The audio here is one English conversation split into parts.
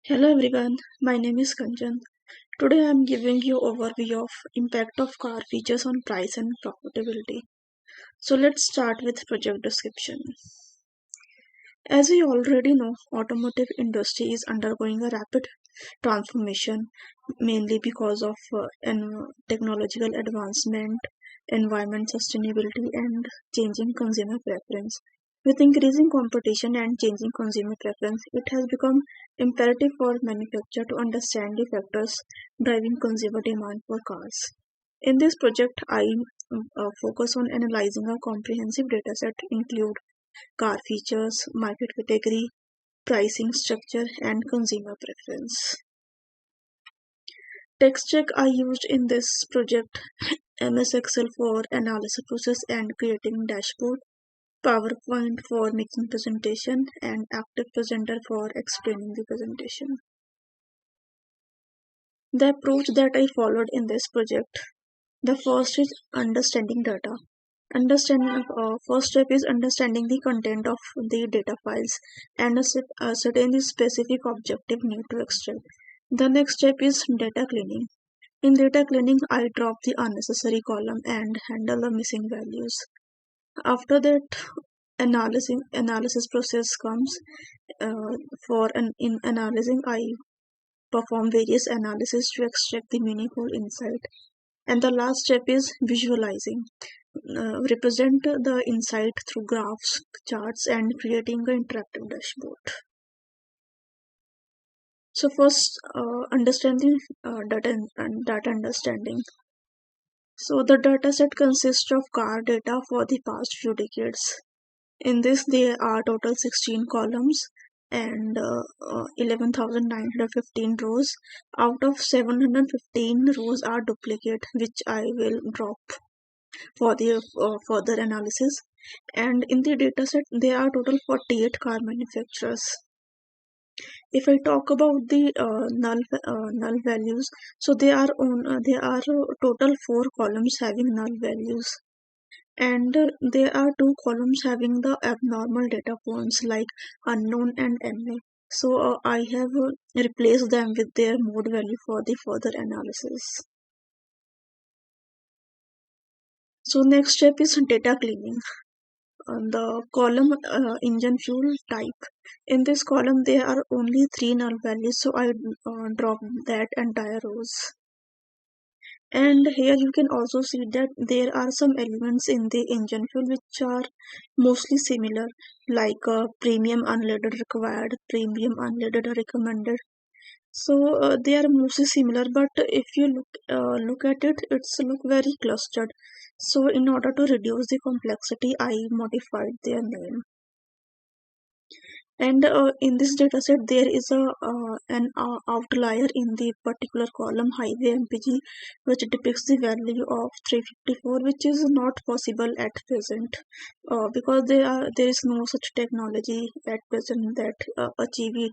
Hello everyone, my name is Kanchan. Today I am giving you overview of impact of car features on price and profitability. So let's start with project description. As we already know, automotive industry is undergoing a rapid transformation mainly because of technological advancement, environment sustainability and changing consumer preference. With increasing competition and changing consumer preference, it has become imperative for manufacturers to understand the factors driving consumer demand for cars. In this project, I focus on analyzing a comprehensive dataset include car features, market category, pricing structure, and consumer preference. Text check I used in this project MS Excel for analysis process and creating dashboard, PowerPoint for making presentation, and Active Presenter for explaining the presentation. The approach that I followed in this project, the first is understanding data. First step is understanding the content of the data files and ascertain the specific objective need to extract. The next step is data cleaning. In data cleaning, I drop the unnecessary column and handle the missing values. After that, analysis process comes. In analyzing, I perform various analysis to extract the meaningful insight. And the last step is visualizing. Represent the insight through graphs, charts, and creating an interactive dashboard. So first, understanding data understanding. So the dataset consists of car data for the past few decades. In this, there are total 16 columns and 11,915 rows. Out of 715 rows are duplicate, which I will drop for the further analysis. And in the dataset, there are total 48 car manufacturers. If I talk about the null values, so there are total 4 columns having null values, and there are 2 columns having the abnormal data points like unknown and MA. So I have replaced them with their mode value for the further analysis. So next step is data cleaning. The column engine fuel type. In this column, there are only 3 null values, so I drop that entire rows. And here you can also see that there are some elements in the engine fuel which are mostly similar, like premium unleaded required, premium unleaded recommended. So they are mostly similar, but if you look at it, it's look very clustered. So in order to reduce the complexity, I modified their name. And in this dataset, there is an outlier in the particular column highway MPG, which depicts the value of 354, which is not possible at present because there is no such technology at present that achieve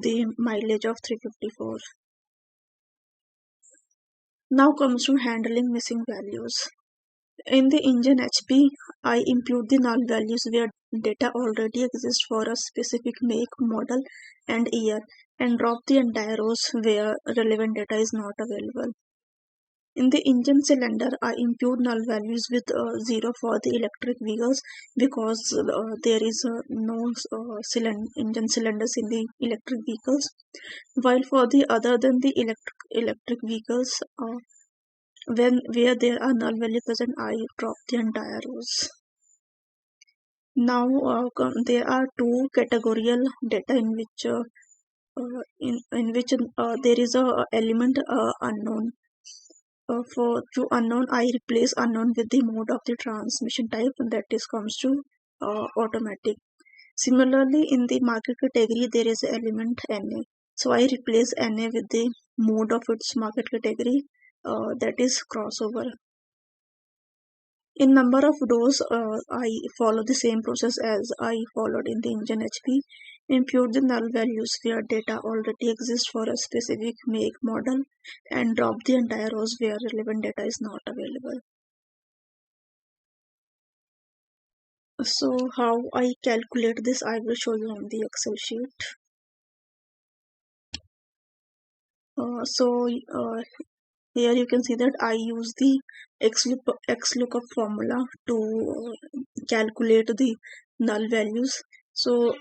the mileage of 354. Now comes to handling missing values. In the engine HP, I include the null values where data already exists for a specific make, model, and year, and drop the entire rows where relevant data is not available. In the engine cylinder, I impute null values with 0 for the electric vehicles because there is no engine cylinders in the electric vehicles. While for the other than the electric vehicles, when where there are null value present, I drop the entire rows. Now there are two categorical data in which there is a element unknown. For to unknown, I replace unknown with the mode of the transmission type, that is comes to automatic. Similarly, in the market category, there is an element NA. So I replace NA with the mode of its market category, that is crossover. In number of doors, I follow the same process as I followed in the engine HP. Impute the null values where data already exists for a specific make model and drop the entire rows where relevant data is not available. So how I calculate this, I will show you on the Excel sheet. So here you can see that I use the XLOOKUP formula to calculate the null values. So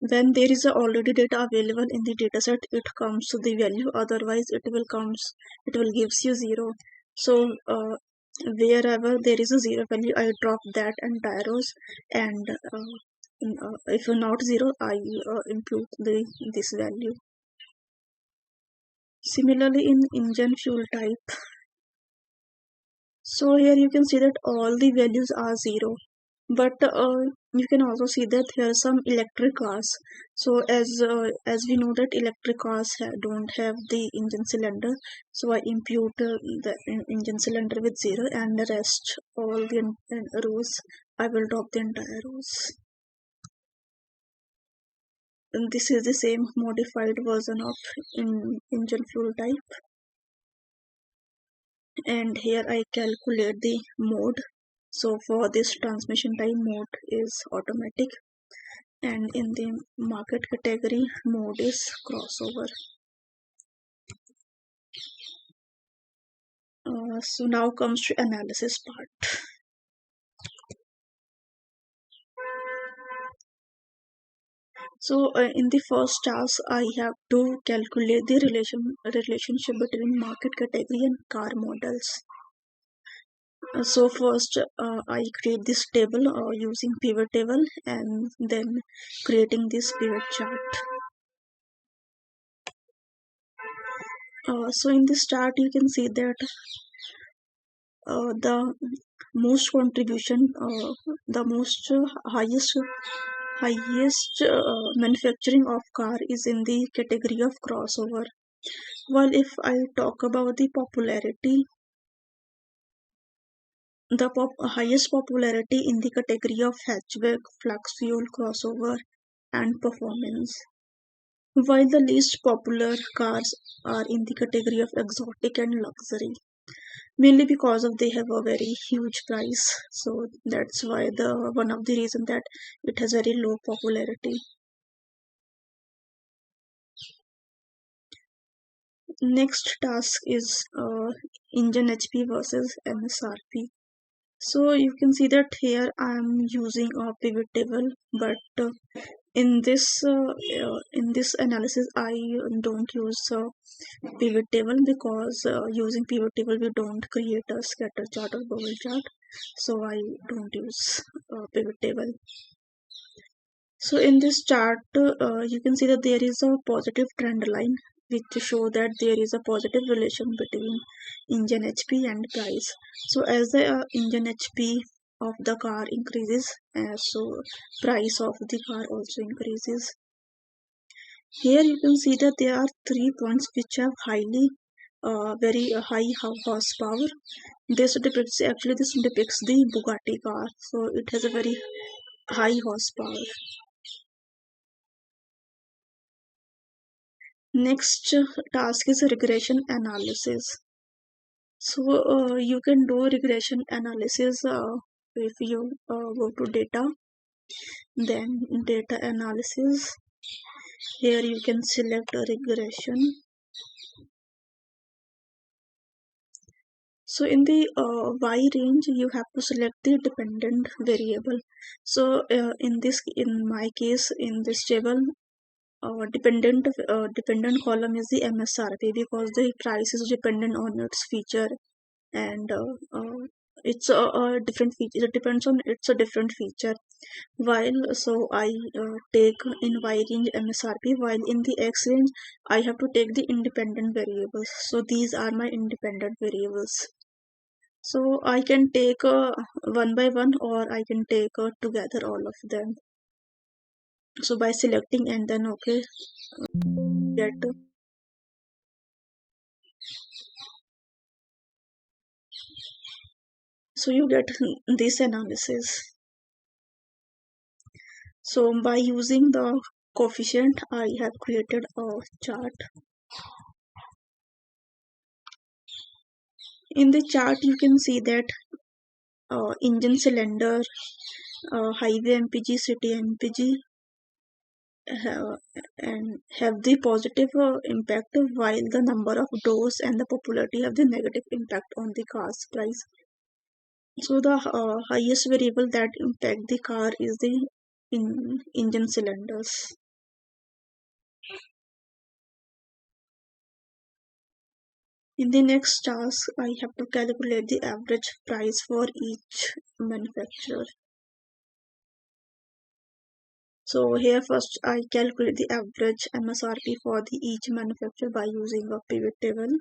when there is a already data available in the dataset, it comes to the value. Otherwise, it will gives you zero. So wherever there is a zero value, I drop that entire rows, and if not zero, I impute this value. Similarly, in engine fuel type, so here you can see that all the values are zero, but you can also see that here are some electric cars. So as we know that electric cars don't have the engine cylinder, so I impute the engine cylinder with zero, and the rest all the rows I will drop the entire rows. And this is the same modified version of engine fuel type, and here I calculate the mode. So for this transmission type, mode is automatic, and in the market category, mode is crossover. So now comes to analysis part. So in the first task, I have to calculate the relationship between market category and car models. So first, I create this table using pivot table, and then creating this pivot chart. So in this chart, you can see that the most contribution, the most highest manufacturing of car is in the category of crossover. While if I talk about the popularity, the highest popularity in the category of hatchback, flex fuel, crossover, and performance. While the least popular cars are in the category of exotic and luxury, mainly because of they have a very huge price. So that's why the one of the reason that it has very low popularity. Next task is engine HP versus MSRP. So you can see that here I am using a pivot table, but in this analysis I don't use pivot table, because using pivot table we don't create a scatter chart or bubble chart, so I don't use pivot table. So in this chart, you can see that there is a positive trend line which show that there is a positive relation between engine HP and price. So as the engine HP of the car increases, so price of the car also increases. Here you can see that there are 3 points which have very high horsepower. This depicts the Bugatti car, so it has a very high horsepower. Next task is regression analysis. So you can do regression analysis if you go to data, then data analysis. Here you can select a regression. So in the y range, you have to select the dependent variable. So in my case, in this table, dependent column is the MSRP, because the price is dependent on its feature, and it's a different feature. It depends on it's a different feature. While so I take in y range MSRP, while in the x range I have to take the independent variables. So these are my independent variables. So I can take one by one, or I can take together all of them. So by selecting and then okay, get so you get this analysis. So by using the coefficient, I have created a chart. In the chart, you can see that engine cylinder, highway MPG, city MPG, have, and have the positive impact, while the number of doors and the popularity have the negative impact on the car's price. So the highest variable that impact the car is the engine cylinders. In the next task, I have to calculate the average price for each manufacturer. So here first I calculate the average MSRP for the each manufacturer by using a pivot table.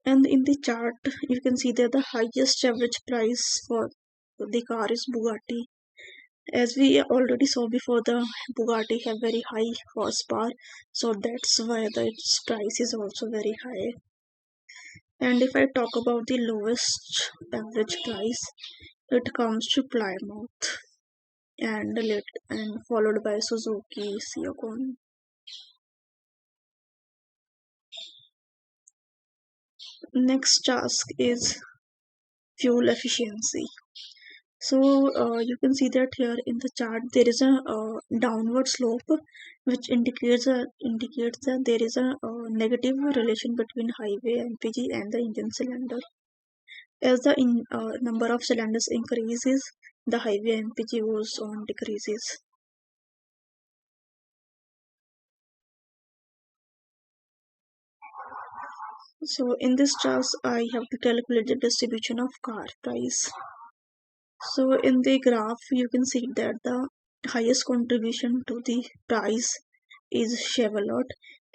And in the chart, you can see that the highest average price for the car is Bugatti. As we already saw before, the Bugatti have very high horsepower, so that's why its price is also very high. And if I talk about the lowest average price, it comes to Plymouth and followed by Suzuki Siakon. Next task is fuel efficiency. So you can see that here in the chart there is a downward slope which indicates that there is a negative relation between highway MPG and the engine cylinder. As the number of cylinders increases, the highway MPG goes on decreases. So in this task, I have to calculate the distribution of car price. So in the graph, you can see that the highest contribution to the price is Chevrolet,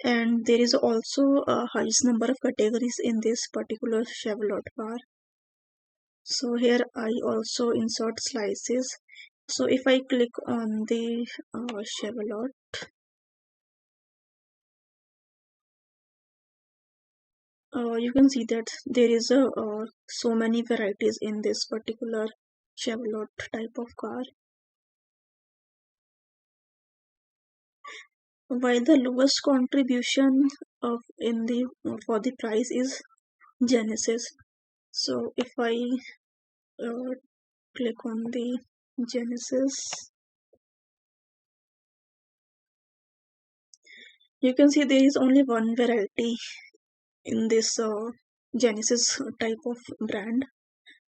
and there is also a highest number of categories in this particular Chevrolet car. So here I also insert slices. So if I click on the Chevrolet, you can see that there is so many varieties in this particular Chevrolet type of car. While the lowest contribution of in the for the price is Genesis. So if I uh, click on the Genesis, you can see there is only one variety in this Genesis type of brand.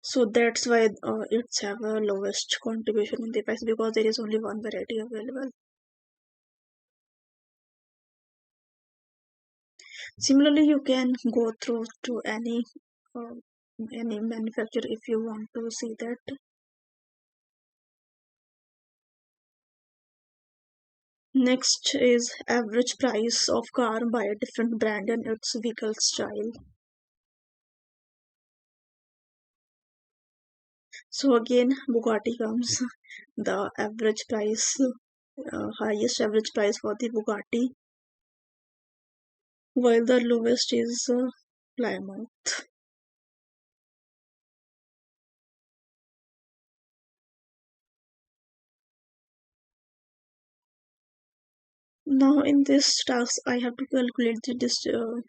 So that's why it's have a lowest contribution in the price, because there is only one variety available. Similarly, you can go through to uh, any manufacturer if you want to see that. Next is average price of car by a different brand and its vehicle style. So again, Bugatti comes. The average price, highest average price for the Bugatti, while the lowest is Plymouth. Now in this task, I have to calculate the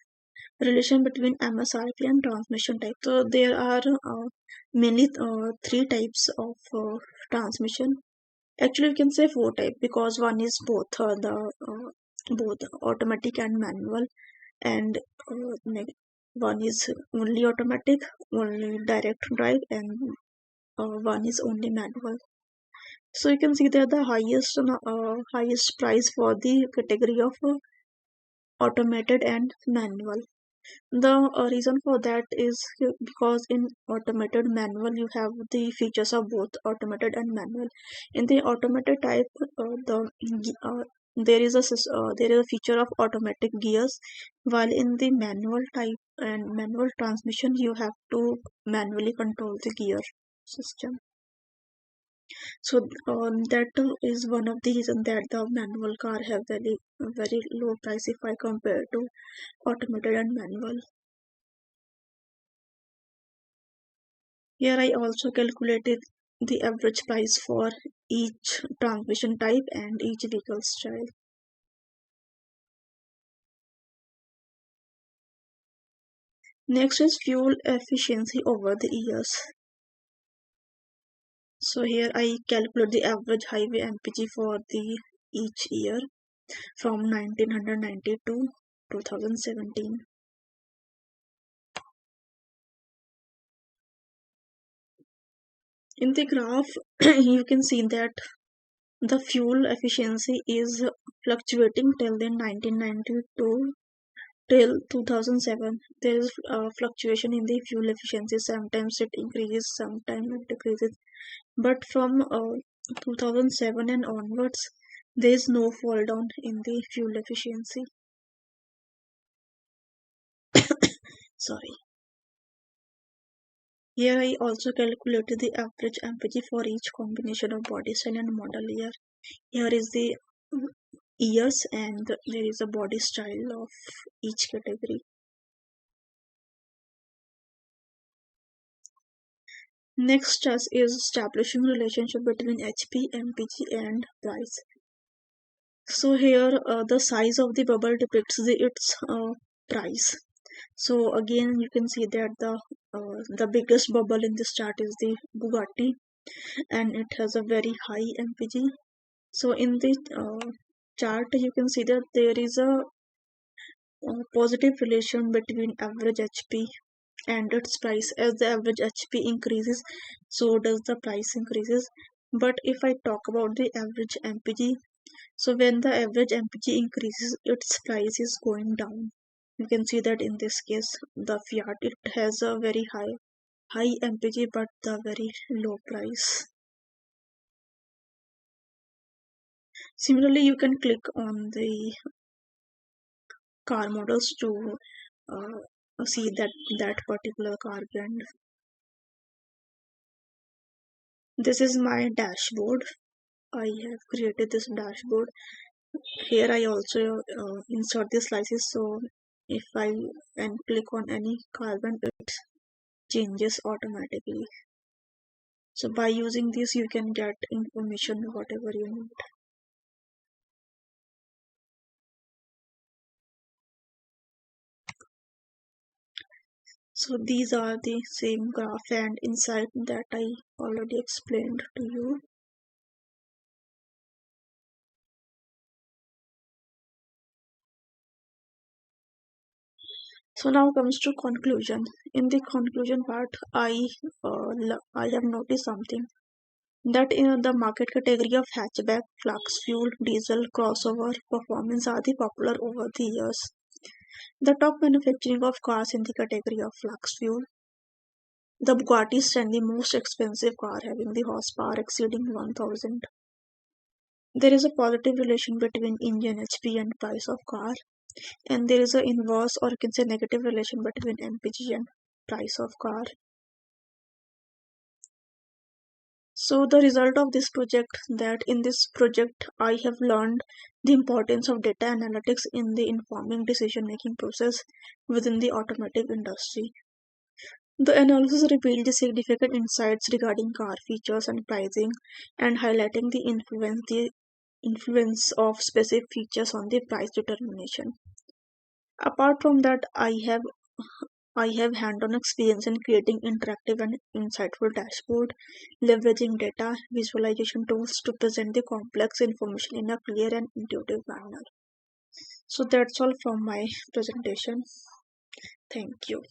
relation between MSRP and transmission type. So there are mainly three types of transmission. Actually, you can say four type, because one is both automatic and manual, and one is only automatic, only direct drive, and one is only manual. So you can see that the highest price for the category of automated and manual. The reason for that is because in automated manual you have the features of both automated and manual. In the automated type, there is a feature of automatic gears, while in the manual type and manual transmission you have to manually control the gear system. So that is one of the reason that the manual car have very low price if I compare to automated and manual. Here I also calculated the average price for each transmission type and each vehicle style. Next is fuel efficiency over the years. So here I calculate the average highway MPG for the each year from 1990 to 2017. In the graph, you can see that the fuel efficiency is fluctuating till the 1992 till 2007. There is a fluctuation in the fuel efficiency. Sometimes it increases, sometimes it decreases. But from 2007 and onwards, there is no fall down in the fuel efficiency. Sorry. Here I also calculated the average MPG for each combination of body style and model year. Here is the years and there is a body style of each category. Next task is establishing relationship between HP, MPG and price. So here the size of the bubble depicts its price. So again you can see that the biggest bubble in this chart is the Bugatti and it has a very high MPG. So in the chart you can see that there is a positive relation between average HP and its price. As the average HP increases, so does the price increases. But if I talk about the average MPG, so when the average MPG increases, its price is going down. You can see that in this case, the Fiat it has a very high MPG but the very low price. Similarly, you can click on the car models to see that particular car brand. This is my dashboard. I have created this dashboard. Here I also insert the slices, so if I and click on any carbon it changes automatically. So by using this you can get information whatever you need. So these are the same graph and insight that I already explained to you. So now comes to conclusion. In the conclusion part, I have noticed something that in the market category of hatchback, flux fuel, diesel, crossover, performance are the popular over the years. The top manufacturing of cars in the category of flux fuel. The Bugatti stand the most expensive car having the horsepower exceeding 1000. There is a positive relation between engine HP and price of car, and there is an inverse or you can say negative relation between MPG and price of car. So the result of this project, that in this project I have learned the importance of data analytics in the informing decision making process within the automotive industry. The analysis revealed the significant insights regarding car features and pricing and highlighting the influence of specific features on the price determination. Apart from that, I have hand-on experience in creating interactive and insightful dashboard, leveraging data visualization tools to present the complex information in a clear and intuitive manner. So that's all from my presentation. Thank you.